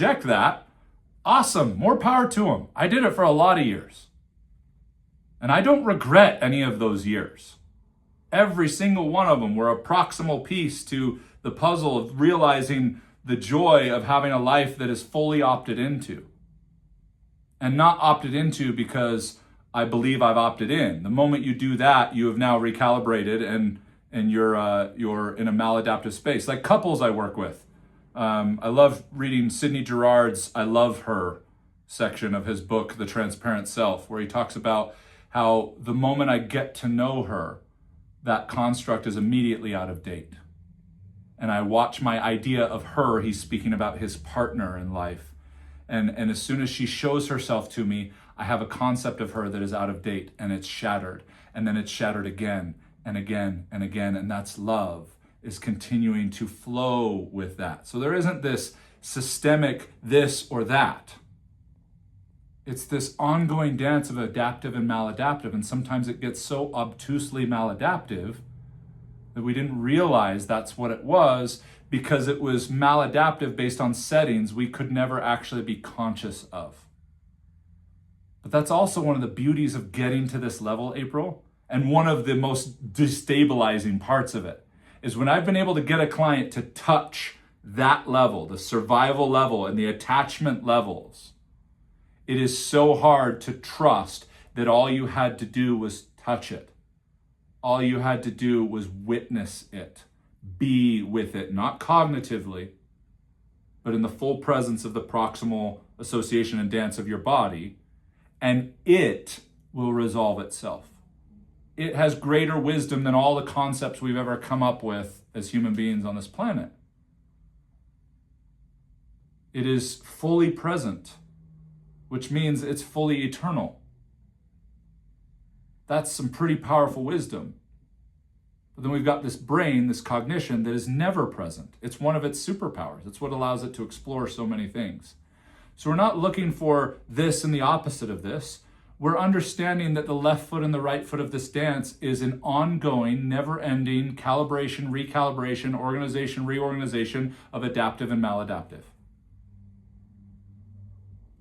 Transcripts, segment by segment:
reject that, awesome, more power to them. I did it for a lot of years. And I don't regret any of those years. Every single one of them were a proximal piece to the puzzle of realizing the joy of having a life that is fully opted into. And not opted into because I believe I've opted in. The moment you do that, you have now recalibrated and you're in a maladaptive space. Like couples I work with. I love reading Sidney Gerard's I Love Her section of his book, The Transparent Self, where he talks about how the moment I get to know her, that construct is immediately out of date. And I watch my idea of her, he's speaking about his partner in life. And as soon as she shows herself to me, I have a concept of her that is out of date and it's shattered. And then it's shattered again and again and again. And that's love, is continuing to flow with that. So there isn't this systemic this or that. It's this ongoing dance of adaptive and maladaptive. And sometimes it gets so obtusely maladaptive that we didn't realize that's what it was, because it was maladaptive based on settings we could never actually be conscious of. But that's also one of the beauties of getting to this level, April, and one of the most destabilizing parts of it is when I've been able to get a client to touch that level, the survival level and the attachment levels. It is so hard to trust that all you had to do was touch it. All you had to do was witness it, be with it, not cognitively, but in the full presence of the proximal association and dance of your body, and it will resolve itself. It has greater wisdom than all the concepts we've ever come up with as human beings on this planet. It is fully present, which means it's fully eternal. That's some pretty powerful wisdom. But then we've got this brain, this cognition that is never present. It's one of its superpowers. It's what allows it to explore so many things. So we're not looking for this and the opposite of this. We're understanding that the left foot and the right foot of this dance is an ongoing, never-ending calibration, recalibration, organization, reorganization of adaptive and maladaptive.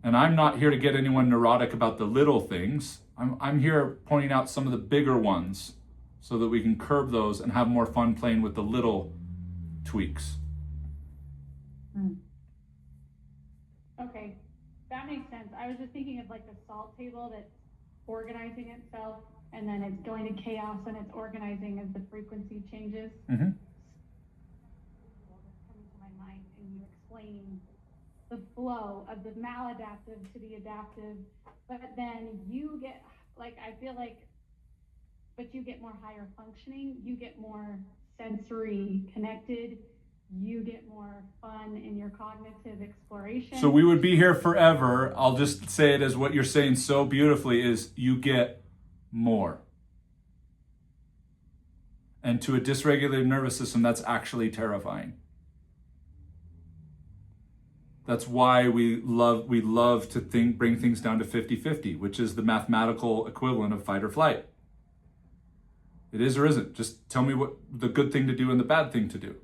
And I'm not here to get anyone neurotic about the little things. I'm here pointing out some of the bigger ones so that we can curb those and have more fun playing with the little tweaks. Okay, that makes sense. I was just thinking of like the salt table that's organizing itself and then it's going to chaos and it's organizing as the frequency changes. Mm-hmm. Coming to my mind and you explaining the flow of the maladaptive to the adaptive, but then you get, like, I feel like, but you get more higher functioning, you get more sensory connected, you get more fun in your cognitive exploration. So we would be here forever. I'll just say it as what you're saying so beautifully is you get more. And to a dysregulated nervous system, that's actually terrifying. That's why we love to bring things down to 50-50, which is the mathematical equivalent of fight or flight. It is or isn't. Just tell me what the good thing to do and the bad thing to do.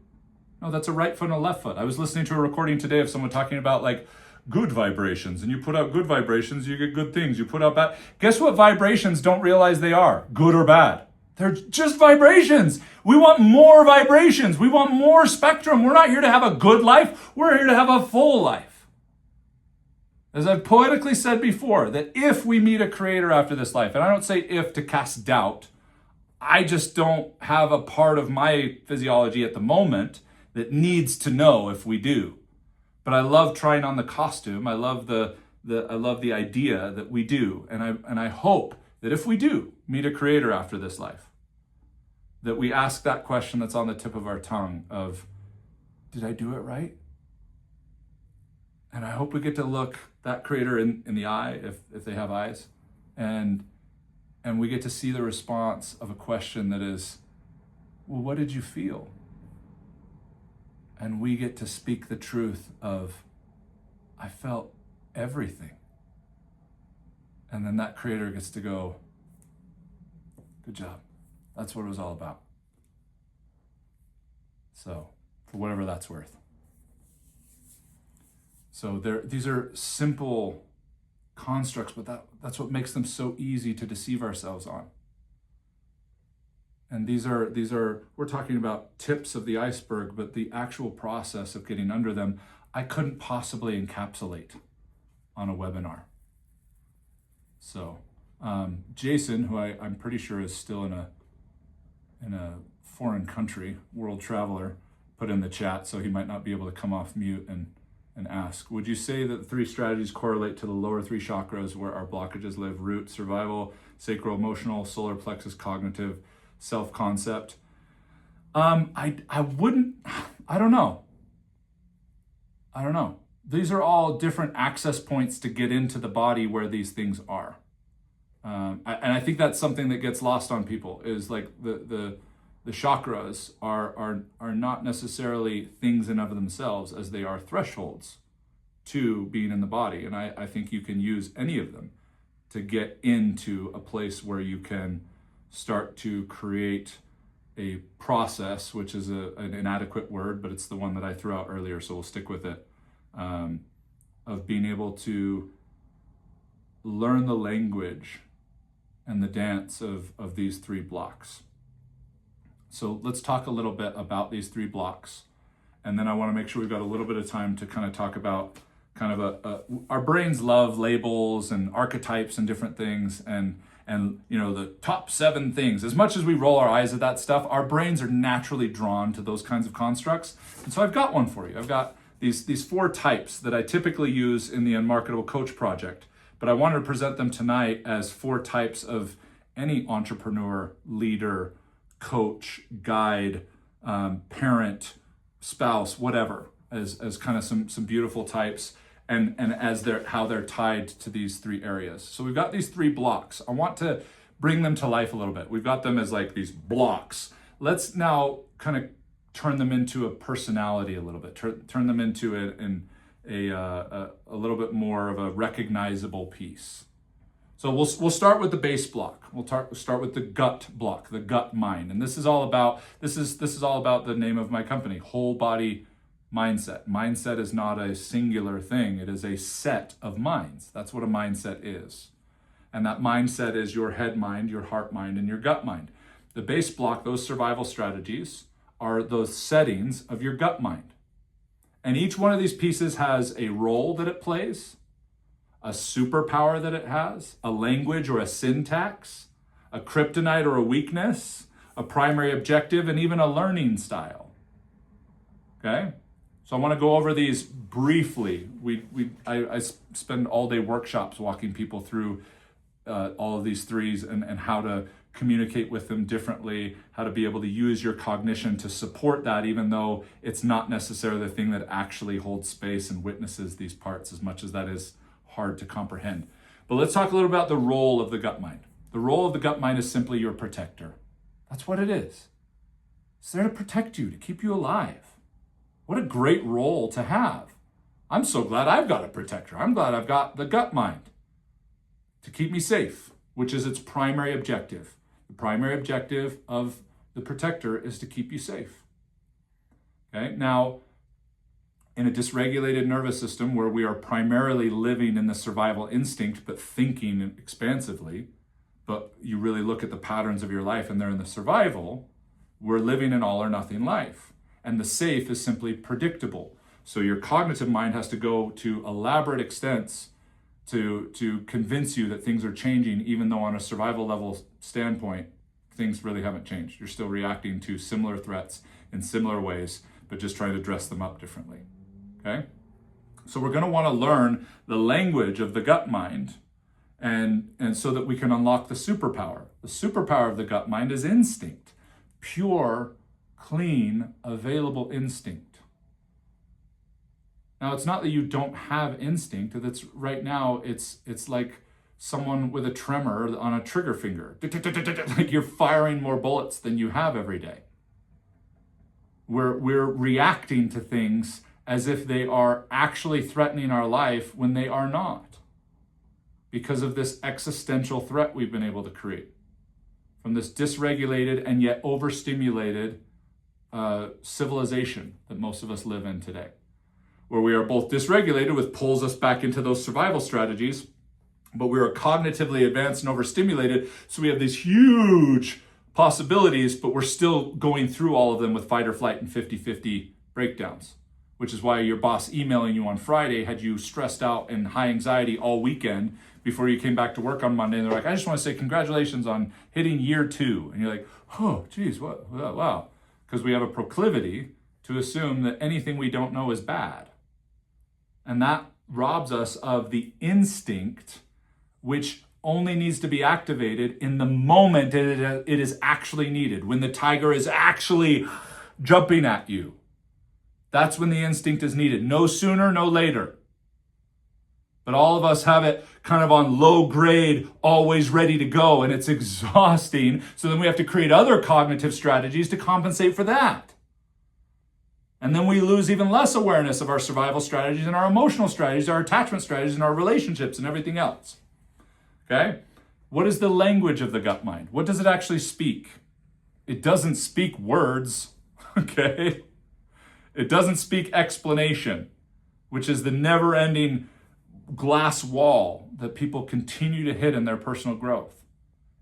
No, that's a right foot and a left foot. I was listening to a recording today of someone talking about like good vibrations, and you put out good vibrations, you get good things. You put out bad. Guess what vibrations don't realize they are? Good or bad. They're just vibrations. We want more vibrations. We want more spectrum. We're not here to have a good life. We're here to have a full life. As I've poetically said before, that if we meet a creator after this life, and I don't say if to cast doubt, I just don't have a part of my physiology at the moment that needs to know if we do. But I love trying on the costume. I love the idea that we do. And I hope that if we do meet a creator after this life, that we ask that question that's on the tip of our tongue of, did I do it right? And I hope we get to look that creator in the eye, if they have eyes, and we get to see the response of a question that is, well, what did you feel? And we get to speak the truth of, I felt everything. And then that creator gets to go, good job. That's what it was all about. So, for whatever that's worth. So these are simple constructs, but that's what makes them so easy to deceive ourselves on. And these are we're talking about tips of the iceberg, but the actual process of getting under them, I couldn't possibly encapsulate on a webinar. So Jason, who I'm pretty sure is still in a foreign country, world traveler, put in the chat, so he might not be able to come off mute and ask, would you say that the 3 strategies correlate to the lower 3 chakras where our blockages live? Root, survival, sacral emotional, solar plexus cognitive, self-concept. I wouldn't, I don't know. These are all different access points to get into the body where these things are. And I think that's something that gets lost on people, is like the chakras are not necessarily things in of themselves, as they are thresholds to being in the body. And I think you can use any of them to get into a place where you can start to create a process, which is an inadequate word, but it's the one that I threw out earlier, so we'll stick with it, of being able to learn the language and the dance of these 3 blocks. So let's talk a little bit about these 3 blocks. And then I want to make sure we've got a little bit of time to kind of talk about kind of our brains love labels and archetypes and different things, and you know, the top 7 things. As much as we roll our eyes at that stuff, our brains are naturally drawn to those kinds of constructs. And so I've got one for you. I've got these 4 types that I typically use in the Unmarketable Coach Project, but I wanted to present them tonight as 4 types of any entrepreneur, leader, coach, guide, parent, spouse, whatever, as kind of some beautiful types, and as how they're tied to these 3 areas. So we've got these 3 blocks. I want to bring them to life a little bit. We've got them as like these blocks. Let's now kind of turn them into a personality a little bit. Turn them into a little bit more of a recognizable piece. So we'll start with the base block. We'll start with the gut block, the gut mind, and this is all about the name of my company, Whole Body Mindset. Mindset is not a singular thing; it is a set of minds. That's what a mindset is, and that mindset is your head mind, your heart mind, and your gut mind. The base block, those survival strategies, are those settings of your gut mind, and each one of these pieces has a role that it plays, a superpower that it has, a language or a syntax, a kryptonite or a weakness, a primary objective, and even a learning style. Okay? So I want to go over these briefly. I spend all day workshops walking people through all of these 3s and how to communicate with them differently, how to be able to use your cognition to support that, even though it's not necessarily the thing that actually holds space and witnesses these parts, as much as that is hard to comprehend. But let's talk a little about the role of the gut mind. The role of the gut mind is simply your protector. That's what it is. It's there to protect you, to keep you alive. What a great role to have. I'm so glad I've got a protector. I'm glad I've got the gut mind to keep me safe, which is its primary objective. The primary objective of the protector is to keep you safe. Okay, now, in a dysregulated nervous system where we are primarily living in the survival instinct, but thinking expansively, but you really look at the patterns of your life and they're in the survival, we're living an all or nothing life. And the safe is simply predictable. So your cognitive mind has to go to elaborate extents to convince you that things are changing, even though on a survival level standpoint, things really haven't changed. You're still reacting to similar threats in similar ways, but just trying to dress them up differently. Okay? So we're going to want to learn the language of the gut mind, and so that we can unlock the superpower. The superpower of the gut mind is instinct. Pure, clean, available instinct. Now, it's not that you don't have instinct. That's right now, it's like someone with a tremor on a trigger finger. Like you're firing more bullets than you have every day. We're reacting to things as if they are actually threatening our life when they are not, because of this existential threat we've been able to create from this dysregulated and yet overstimulated civilization that most of us live in today. where we are both dysregulated, which pulls us back into those survival strategies, but we are cognitively advanced and overstimulated, so we have these huge possibilities, but we're still going through all of them with fight or flight and 50-50 breakdowns, which is why your boss emailing you on Friday had you stressed out and high anxiety all weekend before you came back to work on Monday. And they're like, I just want to say congratulations on hitting year 2. And you're like, oh, geez, what, wow. Because we have a proclivity to assume that anything we don't know is bad. And that robs us of the instinct, which only needs to be activated in the moment it is actually needed, when the tiger is actually jumping at you. That's when the instinct is needed. No sooner, no later. But all of us have it kind of on low grade, always ready to go, and it's exhausting. So then we have to create other cognitive strategies to compensate for that. And then we lose even less awareness of our survival strategies and our emotional strategies, our attachment strategies, and our relationships and everything else. Okay? What is the language of the gut mind? What does it actually speak? It doesn't speak words, okay? It doesn't speak explanation, which is the never-ending glass wall that people continue to hit in their personal growth,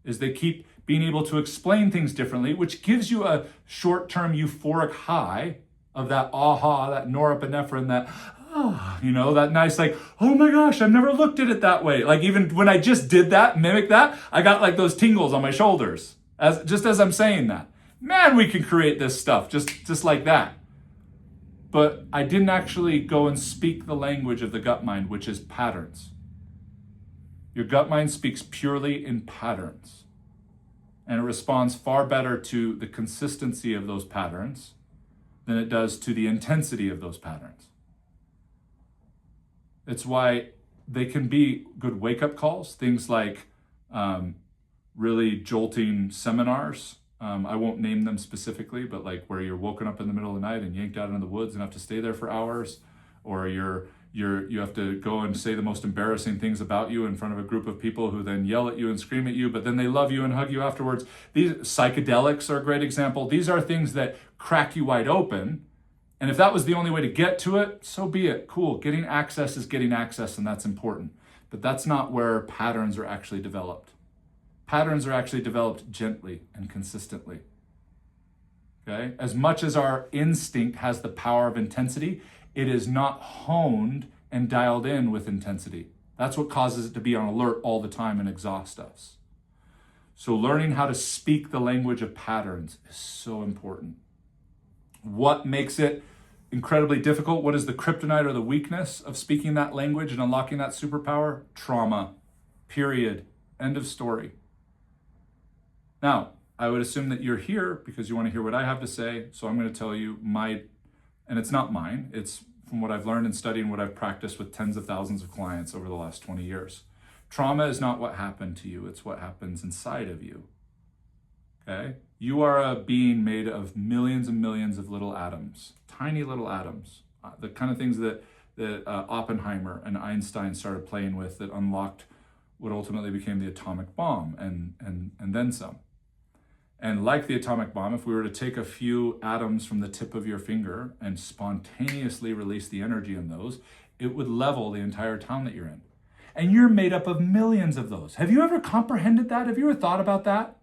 is they keep being able to explain things differently, which gives you a short-term euphoric high of that aha, that norepinephrine, that, that nice, like, oh my gosh, I've never looked at it that way. Like even when I just did that, mimic that, I got like those tingles on my shoulders, as I'm saying that. Man, we can create this stuff just like that. But I didn't actually go and speak the language of the gut mind, which is patterns. Your gut mind speaks purely in patterns. And it responds far better to the consistency of those patterns than it does to the intensity of those patterns. It's why they can be good wake-up calls, things like really jolting seminars. I won't name them specifically, but like where you're woken up in the middle of the night and yanked out into the woods and have to stay there for hours, or you have to go and say the most embarrassing things about you in front of a group of people who then yell at you and scream at you, but then they love you and hug you afterwards. These psychedelics are a great example. These are things that crack you wide open. And if that was the only way to get to it, so be it. Cool. Getting access is getting access, and that's important. But that's not where patterns are actually developed. Patterns are actually developed gently and consistently. Okay? As much as our instinct has the power of intensity, it is not honed and dialed in with intensity. That's what causes it to be on alert all the time and exhaust us. So learning how to speak the language of patterns is so important. What makes it incredibly difficult? What is the kryptonite or the weakness of speaking that language and unlocking that superpower? Trauma. Period. End of story. Now, I would assume that you're here because you want to hear what I have to say, so I'm going to tell you and it's not mine, it's from what I've learned and studied and what I've practiced with tens of thousands of clients over the last 20 years. Trauma is not what happened to you, it's what happens inside of you. Okay? You are a being made of millions and millions of little atoms, tiny little atoms, the kind of things that Oppenheimer and Einstein started playing with that unlocked what ultimately became the atomic bomb and then some. And like the atomic bomb, if we were to take a few atoms from the tip of your finger and spontaneously release the energy in those, it would level the entire town that you're in. And you're made up of millions of those. Have you ever comprehended that? Have you ever thought about that?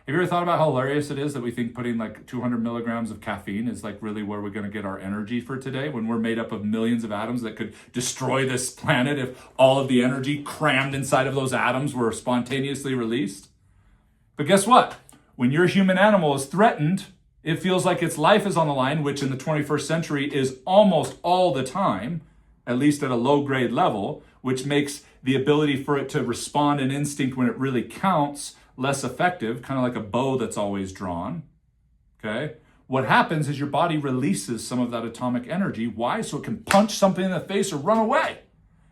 Have you ever thought about how hilarious it is that we think putting like 200 milligrams of caffeine is like really where we're going to get our energy for today, when we're made up of millions of atoms that could destroy this planet if all of the energy crammed inside of those atoms were spontaneously released? But guess what? When your human animal is threatened, it feels like its life is on the line, which in the 21st century is almost all the time, at least at a low grade level, which makes the ability for it to respond in instinct when it really counts less effective, kind of like a bow that's always drawn. Okay? What happens is your body releases some of that atomic energy. Why? So it can punch something in the face or run away.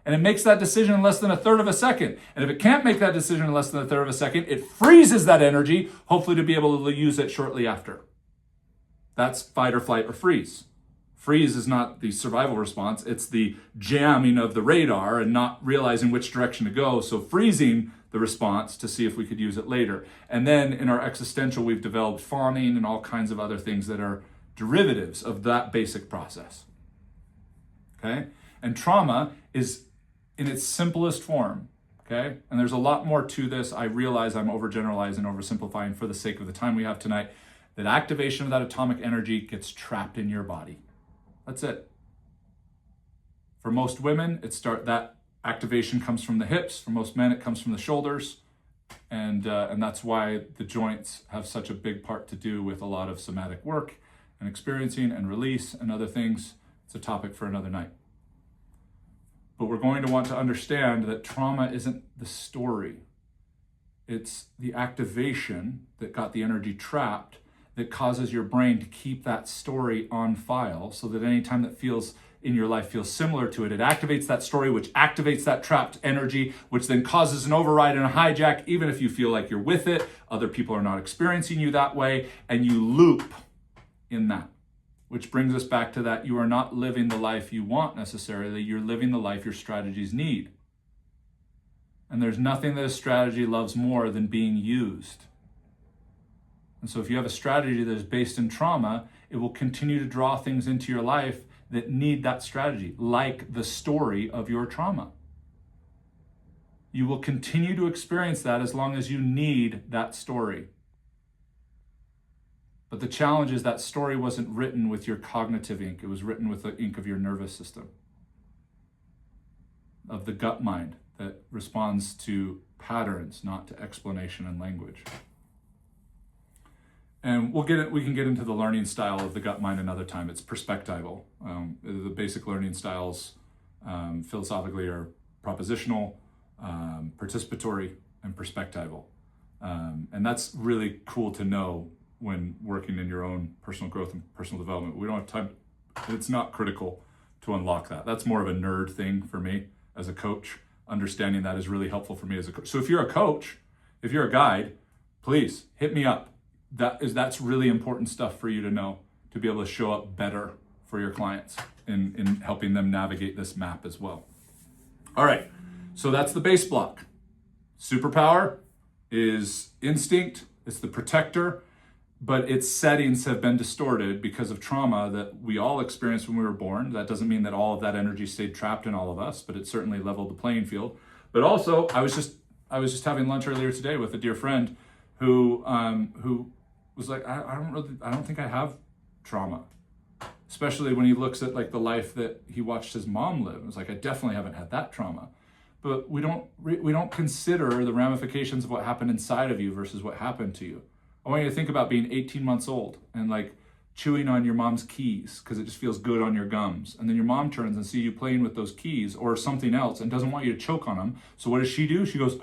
And it makes that decision in less than a third of a second. And if it can't make that decision in less than a third of a second, it freezes that energy, hopefully to be able to use it shortly after. That's fight or flight or freeze. Freeze is not the survival response, it's the jamming of the radar and not realizing which direction to go. So freezing the response to see if we could use it later. And then in our existential, we've developed fawning and all kinds of other things that are derivatives of that basic process. okay? And trauma is in its simplest form, okay? And there's a lot more to this. I realize I'm overgeneralizing and oversimplifying for the sake of the time we have tonight. That activation of that atomic energy gets trapped in your body. That's it. For most women, that activation comes from the hips. For most men, it comes from the shoulders. And that's why the joints have such a big part to do with a lot of somatic work and experiencing and release and other things. It's a topic for another night. But we're going to want to understand that trauma isn't the story. It's the activation that got the energy trapped that causes your brain to keep that story on file so that any time that feels in your life feels similar to it, it activates that story, which activates that trapped energy, which then causes an override and a hijack, even if you feel like you're with it. Other people are not experiencing you that way, and you loop in that. Which brings us back to that you are not living the life you want necessarily, you're living the life your strategies need. And there's nothing that a strategy loves more than being used. And so if you have a strategy that is based in trauma, it will continue to draw things into your life that need that strategy, like the story of your trauma. You will continue to experience that as long as you need that story. But the challenge is that story wasn't written with your cognitive ink. It was written with the ink of your nervous system, of the gut mind that responds to patterns, not to explanation and language. And we can get into the learning style of the gut mind another time. It's perspectival. The basic learning styles philosophically are propositional, participatory, and perspectival. And that's really cool to know when working in your own personal growth and personal development. We don't have time. It's not critical to unlock that. That's more of a nerd thing for me as a coach. Understanding that is really helpful for me as a coach. So if you're a coach, if you're a guide, please hit me up. That's really important stuff for you to know, to be able to show up better for your clients in helping them navigate this map as well. All right, so that's the base block. Superpower is instinct, it's the protector, but its settings have been distorted because of trauma that we all experienced when we were born. That doesn't mean that all of that energy stayed trapped in all of us, but it certainly leveled the playing field. But also, I was just having lunch earlier today with a dear friend who was like, I don't think I have trauma. Especially when he looks at like the life that he watched his mom live. It was like, I definitely haven't had that trauma. But we don't consider the ramifications of what happened inside of you versus what happened to you. I want you to think about being 18 months old and like chewing on your mom's keys because it just feels good on your gums. And then your mom turns and sees you playing with those keys or something else and doesn't want you to choke on them. So what does she do? She goes,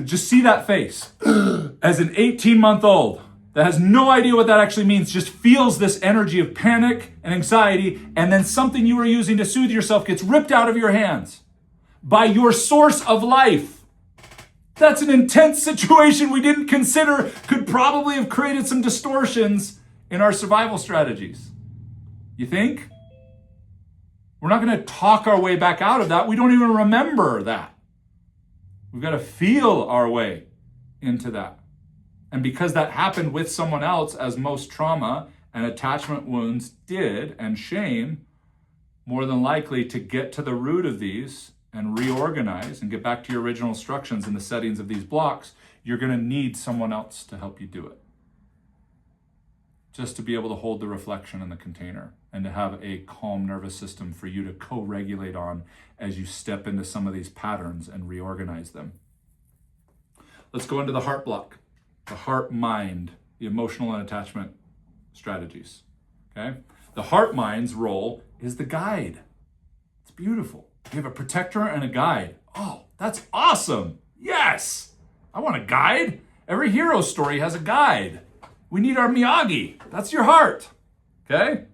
just see that face as an 18-month-old that has no idea what that actually means, just feels this energy of panic and anxiety, and then something you were using to soothe yourself gets ripped out of your hands by your source of life. That's an intense situation we didn't consider could probably have created some distortions in our survival strategies. You think? We're not going to talk our way back out of that. We don't even remember that. We've got to feel our way into that. And because that happened with someone else, as most trauma and attachment wounds did, and shame, more than likely to get to the root of these and reorganize and get back to your original instructions and the settings of these blocks, you're going to need someone else to help you do it. Just to be able to hold the reflection in the container and to have a calm nervous system for you to co-regulate on as you step into some of these patterns and reorganize them. Let's go into the heart block, the heart mind, the emotional and attachment strategies. Okay? The heart mind's role is the guide. It's beautiful. You have a protector and a guide. Oh, that's awesome. Yes. I want a guide. Every hero story has a guide. We need our Miyagi. That's your heart. Okay?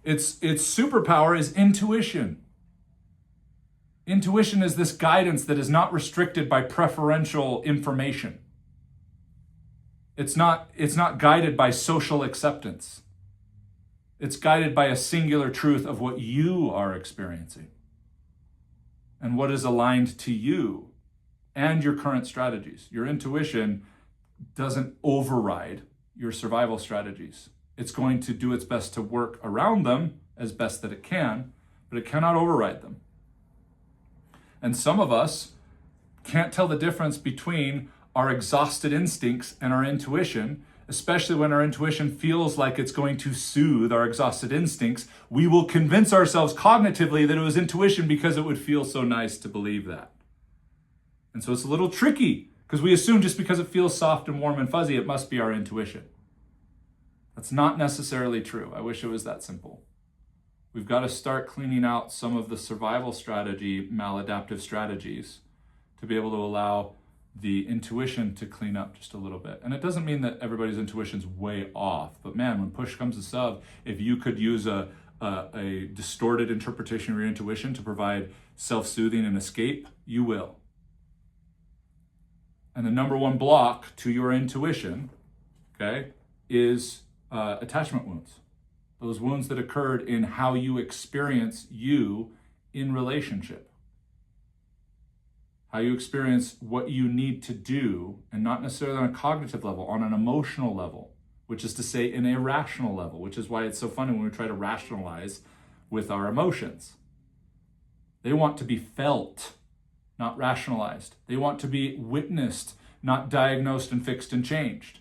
Its superpower is intuition. Intuition is this guidance that is not restricted by preferential information. It's not guided by social acceptance. It's guided by a singular truth of what you are experiencing and what is aligned to you and your current strategies. Your intuition doesn't override your survival strategies. It's going to do its best to work around them as best that it can, but it cannot override them. And some of us can't tell the difference between our exhausted instincts and our intuition, especially when our intuition feels like it's going to soothe our exhausted instincts. We will convince ourselves cognitively that it was intuition because it would feel so nice to believe that. And so it's a little tricky because we assume just because it feels soft and warm and fuzzy, it must be our intuition. That's not necessarily true. I wish it was that simple. We've got to start cleaning out some of the survival strategy, maladaptive strategies, to be able to allow the intuition to clean up just a little bit. And it doesn't mean that everybody's intuition's way off, but man, when push comes to shove, if you could use a distorted interpretation of your intuition to provide self-soothing and escape, you will. And the number one block to your intuition, okay, is attachment wounds. Those wounds that occurred in how you experience you in relationship. How you experience what you need to do, and not necessarily on a cognitive level, on an emotional level, which is to say an irrational level, which is why it's so funny when we try to rationalize with our emotions. They want to be felt, not rationalized. They want to be witnessed, not diagnosed and fixed and changed.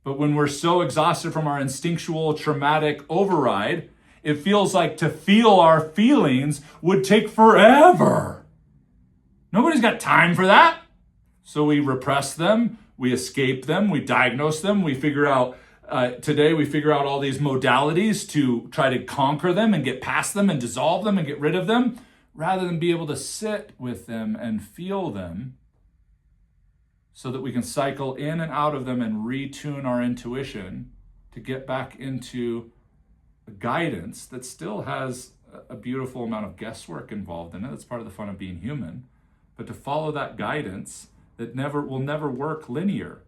But when we're so exhausted from our instinctual traumatic override, it feels like to feel our feelings would take forever. Nobody's got time for that. So we repress them, we escape them, we diagnose them, we figure out, today we figure out all these modalities to try to conquer them and get past them and dissolve them and get rid of them, rather than be able to sit with them and feel them so that we can cycle in and out of them and retune our intuition to get back into a guidance that still has a beautiful amount of guesswork involved in it. That's part of the fun of being human. But to follow that guidance that will never work linear.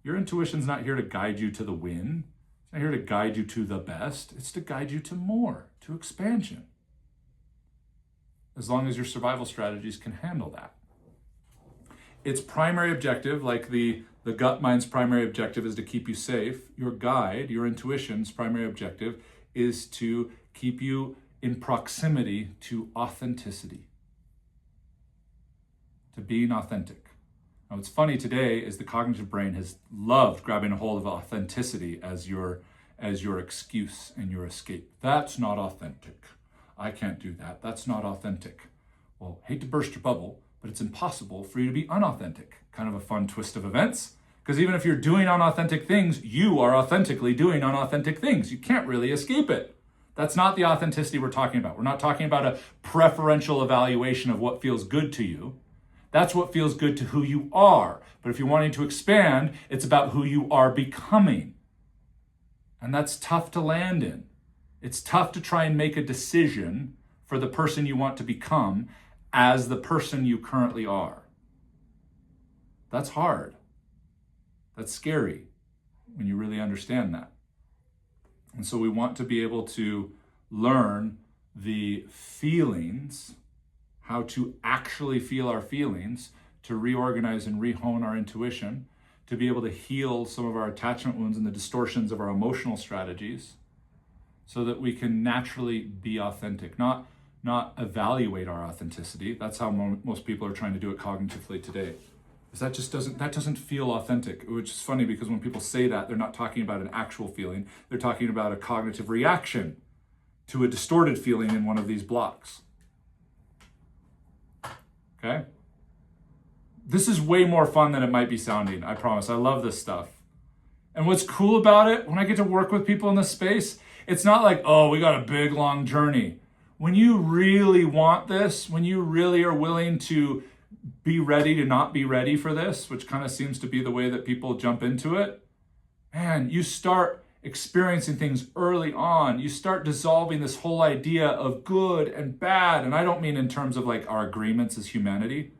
Your intuition's not here to guide you to the win. It's not here to guide you to the best. It's to guide you to more, to expansion. As long as your survival strategies can handle that. Its primary objective, like the gut mind's primary objective is to keep you safe. Your guide, your intuition's primary objective is to keep you in proximity to authenticity. To being authentic. Now what's funny today is the cognitive brain has loved grabbing a hold of authenticity as your excuse and your escape. That's not authentic. I can't do that. That's not authentic. Well, hate to burst your bubble, but it's impossible for you to be unauthentic. Kind of a fun twist of events. Because even if you're doing unauthentic things, you are authentically doing unauthentic things. You can't really escape it. That's not the authenticity we're talking about. We're not talking about a preferential evaluation of what feels good to you. That's what feels good to who you are. But if you're wanting to expand, it's about who you are becoming. And that's tough to land in. It's tough to try and make a decision for the person you want to become as the person you currently are. That's hard. That's scary when you really understand that. And so we want to be able to learn the feelings, how to actually feel our feelings, to reorganize and rehone our intuition, to be able to heal some of our attachment wounds and the distortions of our emotional strategies, so that we can naturally be authentic, not evaluate our authenticity. That's how most people are trying to do it cognitively today. Because that doesn't feel authentic, which is funny because when people say that, they're not talking about an actual feeling. They're talking about a cognitive reaction to a distorted feeling in one of these blocks. Okay? This is way more fun than it might be sounding, I promise. I love this stuff. And what's cool about it, when I get to work with people in this space, it's not like, oh, we got a big, long journey. When you really want this, when you really are willing to be ready to not be ready for this, which kind of seems to be the way that people jump into it, man, you start experiencing things early on. You start dissolving this whole idea of good and bad. And I don't mean in terms of like our agreements as humanity.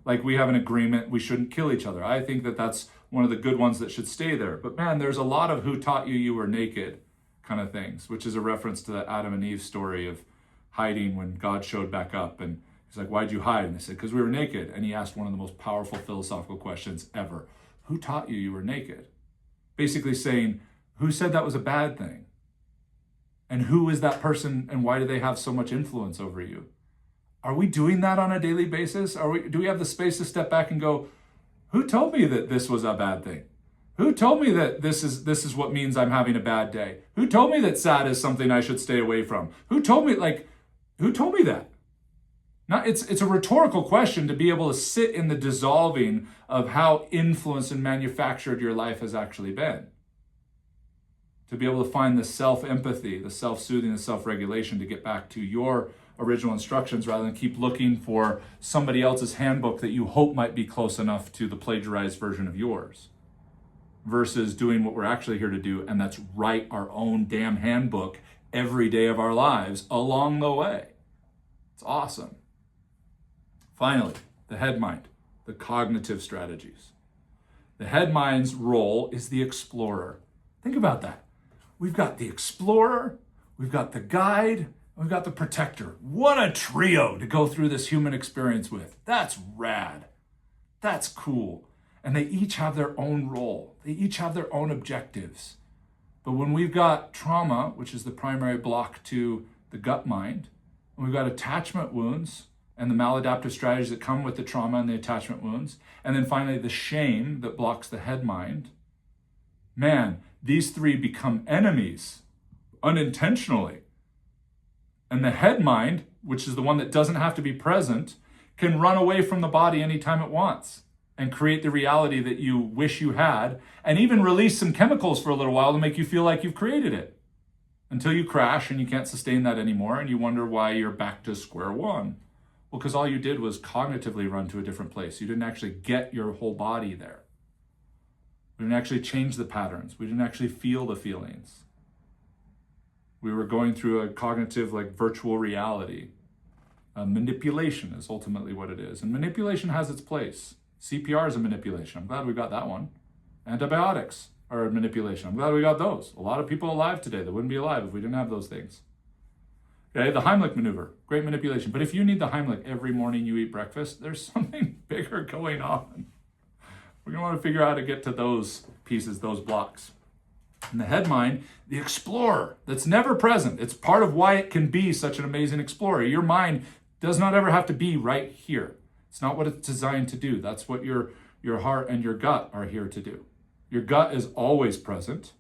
Like we have an agreement, we shouldn't kill each other. I think that that's one of the good ones that should stay there. But man, there's a lot of who taught you you were naked kind of things, which is a reference to the Adam and Eve story of hiding when God showed back up. And he's like, why'd you hide? And they said, because we were naked. And he asked one of the most powerful philosophical questions ever. Who taught you you were naked? Basically saying, who said that was a bad thing? And who is that person and why do they have so much influence over you? Are we doing that on a daily basis? Do we have the space to step back and go, who told me that this was a bad thing? Who told me that this is what means I'm having a bad day? Who told me that sad is something I should stay away from? Who told me that? It's a rhetorical question to be able to sit in the dissolving of how influenced and manufactured your life has actually been. To be able to find the self-empathy, the self-soothing, the self-regulation to get back to your original instructions rather than keep looking for somebody else's handbook that you hope might be close enough to the plagiarized version of yours. Versus doing what we're actually here to do, and that's write our own damn handbook every day of our lives along the way. It's awesome. Finally, the head mind, the cognitive strategies. The head mind's role is the explorer. Think about that. We've got the explorer, we've got the guide, we've got the protector. What a trio to go through this human experience with. That's rad. That's cool. And they each have their own role. They each have their own objectives. But when we've got trauma, which is the primary block to the gut mind, and we've got attachment wounds and the maladaptive strategies that come with the trauma and the attachment wounds, and then finally the shame that blocks the head mind, man, these three become enemies unintentionally. And the head mind, which is the one that doesn't have to be present, can run away from the body anytime it wants and create the reality that you wish you had, and even release some chemicals for a little while to make you feel like you've created it, until you crash and you can't sustain that anymore and you wonder why you're back to square one. Well, because all you did was cognitively run to a different place. You didn't actually get your whole body there. We didn't actually change the patterns. We didn't actually feel the feelings. We were going through a cognitive, virtual reality. Manipulation is ultimately what it is. And manipulation has its place. CPR is a manipulation. I'm glad we got that one. Antibiotics are a manipulation. I'm glad we got those. A lot of people alive today that wouldn't be alive if we didn't have those things. Okay, the Heimlich maneuver, great manipulation. But if you need the Heimlich every morning you eat breakfast, there's something bigger going on. We're gonna want to figure out how to get to those pieces, those blocks. And the head mind, the explorer that's never present. It's part of why it can be such an amazing explorer. Your mind does not ever have to be right here. It's not what it's designed to do. That's what your heart and your gut are here to do. Your gut is always present.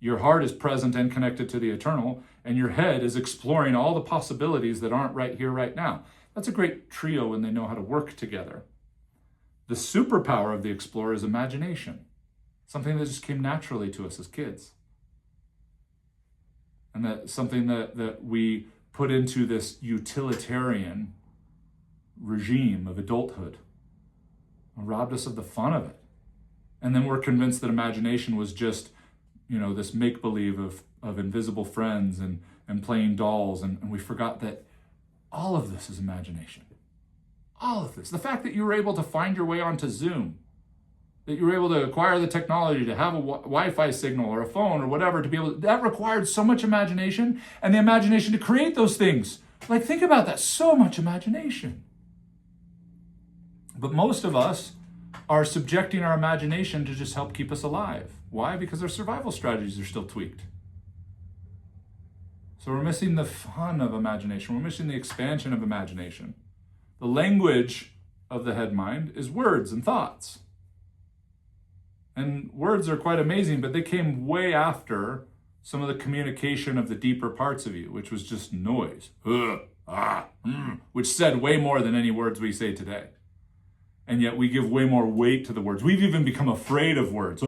Your heart is present and connected to the eternal, and your head is exploring all the possibilities that aren't right here, right now. That's a great trio when they know how to work together. The superpower of the explorer is imagination, something that just came naturally to us as kids. And that's something that we put into this utilitarian regime of adulthood. It robbed us of the fun of it. And then we're convinced that imagination was just, this make-believe of invisible friends and playing dolls. And we forgot that all of this is imagination. All of this. The fact that you were able to find your way onto Zoom, that you were able to acquire the technology to have a Wi-Fi signal or a phone or whatever to be able to, that required so much imagination, and the imagination to create those things. Think about that. So much imagination. But most of us are subjecting our imagination to just help keep us alive. Why? Because our survival strategies are still tweaked. So we're missing the fun of imagination. We're missing the expansion of imagination. The language of the head mind is words and thoughts. And words are quite amazing, but they came way after some of the communication of the deeper parts of you, which was just noise, which said way more than any words we say today. And yet we give way more weight to the words. We've even become afraid of words.